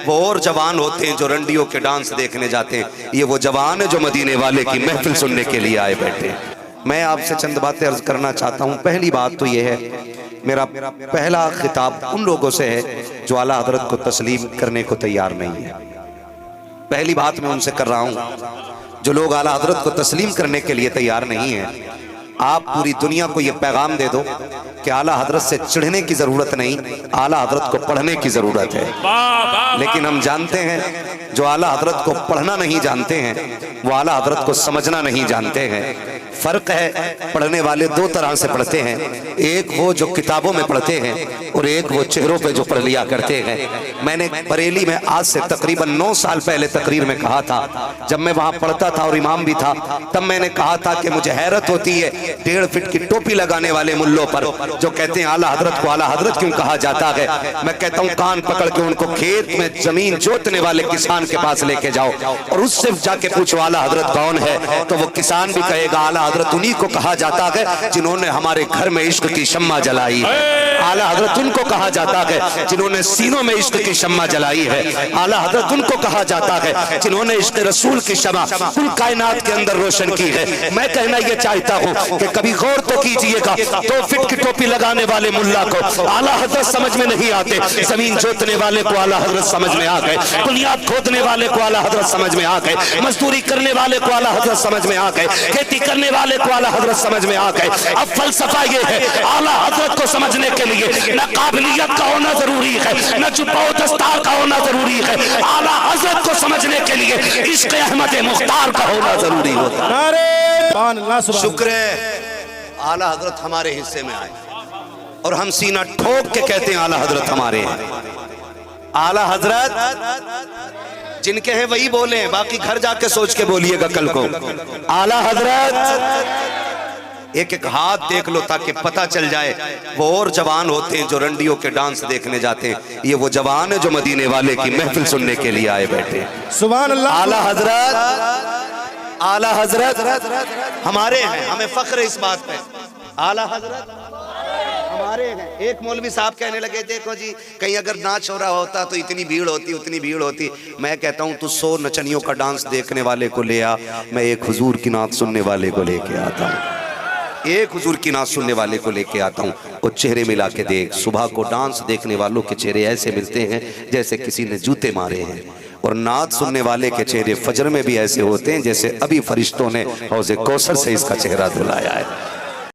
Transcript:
وہ اور جوان ہوتے ہیں جو رنڈیوں کے ڈانس دیکھنے جاتے ہیں، یہ وہ جوان ہے جو مدینے والے کی محفل سننے کے لیے آئے بیٹھے ہیں۔ میں آپ سے چند باتیں عرض کرنا چاہتا ہوں۔ پہلی بات تو یہ ہے، میرا پہلا خطاب ان لوگوں سے ہے جو اعلیٰ حضرت کو تسلیم کرنے کو تیار نہیں ہے۔ پہلی بات میں ان سے کر رہا ہوں جو لوگ اعلیٰ حضرت کو تسلیم کرنے کے لیے تیار نہیں ہیں، آپ پوری دنیا کو یہ پیغام دے دو کہ اعلیٰ حضرت سے چڑھنے کی ضرورت نہیں، اعلیٰ حضرت کو پڑھنے کی ضرورت ہے۔ لیکن ہم جانتے ہیں جو اعلیٰ حضرت کو پڑھنا نہیں جانتے ہیں وہ اعلیٰ حضرت کو سمجھنا نہیں جانتے ہیں۔ فرق ہے، پڑھنے والے دو طرح سے پڑھتے ہیں، ایک وہ جو کتابوں میں پڑھتے ہیں اور ایک وہ چہروں پہ جو پڑھ لیا کرتے ہیں۔ میں نے بریلی میں آج سے تقریباً 9 سال پہلے تقریر میں کہا تھا، جب میں وہاں پڑھتا تھا اور امام بھی تھا، تب میں نے کہا تھا کہ مجھے حیرت ہوتی ہے 1.5 فٹ کی ٹوپی لگانے والے ملوں پر جو کہتے ہیں اعلیٰ حضرت کو اعلیٰ حضرت کیوں کہا جاتا ہے۔ میں کہتا ہوں کان پکڑ کے ان کو کھیت میں زمین جوتنے والے کسان کے پاس لے کے جاؤ اور اس سے جا کے پوچھو اعلیٰ حضرت کون ہے، تو وہ کسان بھی کہے گا اعلیٰ حضرت انہی کو کہا جاتا ہے جنہوں نے ہمارے گھر میں عشق کی شمع جلائی ہے۔ اعلیٰ حضرت ان کو کہا جاتا ہے جنہوں نے سینوں میں عشق کی شمع جلائی ہے۔ اعلیٰ حضرت ان کو کہا جاتا ہے جنہوں نے عشق رسول کی شمع کل کائنات کے اندر روشن کی ہے۔ میں کہنا یہ چاہتا ہوں کہ کبھی غور تو کیجئے گا 2 فٹ کی ٹوپی لگانے والے ملا کو اعلیٰ حضرت سمجھ میں نہیں آتے، زمین جوتنے والے کو اعلیٰ حضرت سمجھ میں آ گئے، بنیاد کھودنے والے کو اعلیٰ حضرت سمجھ میں آ گئے، مزدوری کرنے والے کو اعلیٰ حضرت سمجھ میں آ گئے، کھیتی کرنے والے کو اعلیٰ حضرت سمجھ میں آ گئے۔ اب فلسفہ یہ ہے، اعلیٰ حضرت کو سمجھنے کے لیے نہ قابلیت کا ہونا ضروری ہے، نہ چھپاؤ دستار کا ہونا ضروری ہے، اعلیٰ حضرت کو سمجھنے کے لیے عشق احمد مختار کا ہونا ضروری ہوتا ہے۔ شکر ہے اعلیٰ حضرت ہمارے حصے میں آئے اور ہم سینہ ٹھوک کے کہتے ہیں اعلیٰ حضرت ہمارے ہیں۔ اعلیٰ حضرت جن کے ہیں وہی بولیں، باقی گھر جا کے سوچ کے بولیے گا کل کو اعلیٰ حضرت۔ ایک ایک ہاتھ دیکھ لو تاکہ پتہ چل جائے وہ اور جوان ہوتے ہیں جو رنڈیوں کے ڈانس دیکھنے جاتے ہیں، یہ وہ جوان ہے جو مدینے والے کی محفل سننے کے لیے آئے بیٹھے ہیں۔ سبحان اللہ۔ اعلیٰ حضرت، اعلیٰ حضرت ہمارے ہیں، ہمیں فخر ہے اس بات پہ، اعلیٰ حضرت ہمارے ہیں۔ ایک مولوی صاحب کہنے لگے دیکھو جی کہیں اگر ناچ ہو رہا ہوتا تو اتنی بھیڑ ہوتی اتنی بھیڑ ہوتی۔ میں کہتا ہوں تو 100 نچنیوں کا ڈانس دیکھنے والے کو لے آ، میں ایک حضور کی نعت سننے والے کو لے کے آتا ہوں، ایک حضور کی نعت سننے والے کو لے کے آتا ہوں۔ وہ چہرے ملا کے دیکھ، صبح کو ڈانس دیکھنے والوں کے چہرے ایسے ملتے ہیں جیسے کسی نے جوتے مارے ہیں، اور نعت سننے والے کے چہرے فجر میں بھی ایسے ہوتے ہیں جیسے ابھی فرشتوں نے حوض کوثر سے اس کا چہرہ دھلایا ہے۔